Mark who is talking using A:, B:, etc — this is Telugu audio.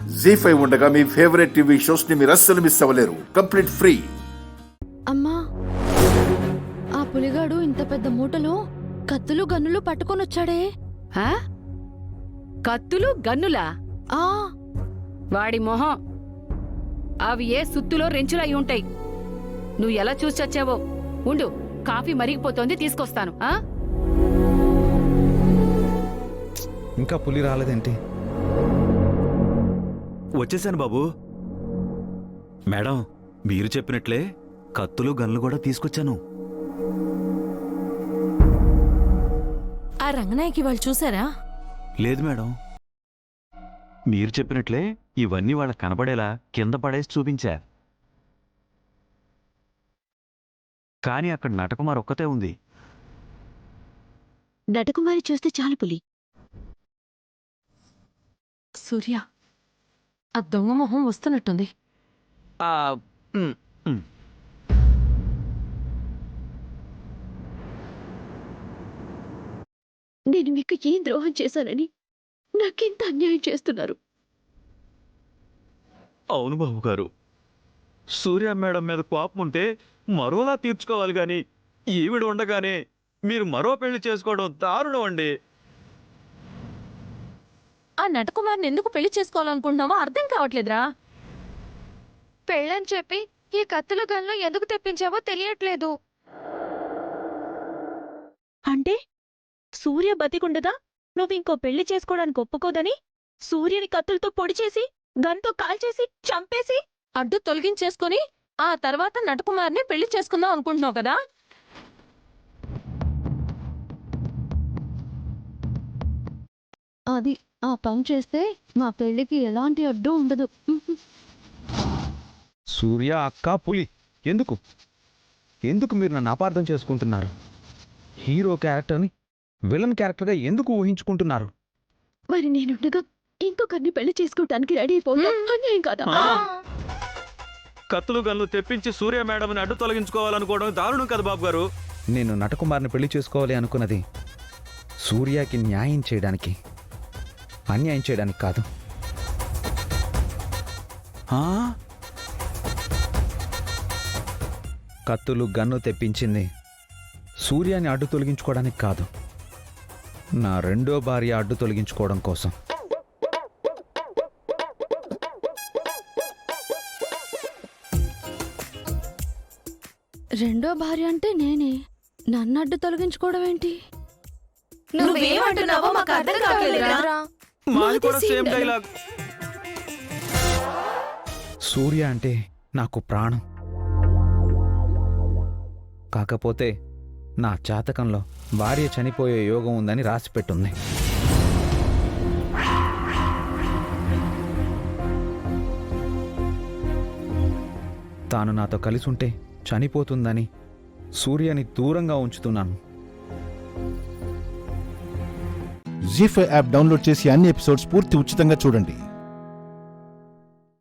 A: జీ5 ఉండగా మీ ఫేవరెట్ టీవీ షోస్ ని మీరు అస్సలు మిస్ అవ్వలేరు. Complete free.
B: అమ్మా, ఆ పులిగాడు ఇంత పెద్ద మూటలో కత్తులు గన్నులు పట్టుకొనొచ్చాడే.
C: కత్తులు గన్నులా?
B: ఆ
C: వాడి మొహం అవి ఏ సుత్తులో రెంచులై ఉంటాయి. నువ్వు ఎలా చూసి చచ్చావో ఉండు, కాఫీ మరిగిపోతోంది, తీసుకొస్తాను.
D: ఇంకా పులి రాలేదేంటి?
E: వచ్చేసాను బాబు. మేడం, మీరు చెప్పినట్లే కత్తులు గన్లు కూడా తీసుకొచ్చాను.
F: ఆ రంగనాయకి వాళ్ళు చూసారా?
E: లేదు మేడం, మీరు చెప్పినట్లే ఇవన్నీ వాళ్ళకి కనబడేలా కింద పడేసి చూపించా. కానీ అక్కడ నటకుమార్ ఒక్కతే ఉంది.
B: నటకుమారి చూస్తే చాలు పులి.
F: సూర్య, ఆ దొంగ మొహం వస్తున్నట్టుంది.
B: నేను మీకు ఏం ద్రోహం చేశానని నాకెంత అన్యాయం చేస్తున్నారు.
E: అవును బాబు గారు, సూర్య మేడం మీద కోపం ఉంటే మరోలా తీర్చుకోవాలి గాని ఈవిడ ఉండగానే మీరు మరో పెళ్లి చేసుకోవడం దారుణం అండి.
F: ఆ నటకుమార్ని ఎందుకు పెళ్లి చేసుకోవాలనుకుంటున్నావో అర్థం కావట్లేదురా.
B: పెళ్ళని చెప్పి ఈ కత్తుల గన్లు ఎందుకు తెప్పించావో తెలియట్లేదు.
G: అంటే సూర్య బతికుండదా నువ్వు ఇంకో పెళ్లి చేసుకోవడానికి ఒప్పుకోదని సూర్యని కత్తులతో పొడి చేసి గన్తో కాల్చేసి చంపేసి
F: అడ్డు తొలగించేసుకుని ఆ తర్వాత నటకుమార్ని పెళ్లి చేసుకుందాం అనుకుంటున్నావు కదా?
B: అది ఆ పని చేస్తే మా పెళ్లికి ఎలాంటి అడ్డు ఉండదు.
D: సూర్య అక్క పులి ఎందుకు ఎందుకు మీరు నన్ను అపార్థం చేసుకుంటున్నారు? హీరో క్యారెక్టర్ని విలన్ క్యారెక్టర్గా ఎందుకు ఊహించుకుంటున్నారు?
B: మరి నేనుండగా ఇంకొకరిని పెళ్లి చేసుకోవటానికి రెడీ అయిపోతా అన్యాయం కదా?
E: కత్తులు గన్లు తెప్పించి సూర్య మేడంని అడ్డు తొలగించుకోవాలనుకోవడం దారుణం కదా బాబు గారు.
D: నేను నటకుమార్ని పెళ్లి చేసుకోవాలి అనుకున్నది సూర్యకి న్యాయం చేయడానికి, అన్యాయం చేయడానికి కాదు. కత్తులు గన్ను తెప్పించింది సూర్యాని అడ్డు తొలగించుకోవడానికి కాదు, నా రెండో భార్య అడ్డు తొలగించుకోవడం కోసం.
B: రెండో భార్య అంటే నేనే. నన్ను అడ్డు తొలగించుకోవడం ఏంటి?
F: నువ్వేమంటున్నావో మాకు అర్థం కావట్లేదురా.
E: మాది కూడా సేమ్ డైలాగ్.
D: సూర్య అంటే నాకు ప్రాణం. కాకపోతే నా జాతకంలో భార్య చనిపోయే యోగం ఉందని రాసిపెట్టుంది. తాను నాతో కలిసి ఉంటే చనిపోతుందని సూర్యని దూరంగా ఉంచుతున్నాను.
H: జీ5 యాప్ డౌన్లోడ్ చేసి అన్ని ఎపిసోడ్స్ పూర్తి ఉచితంగా చూడండి.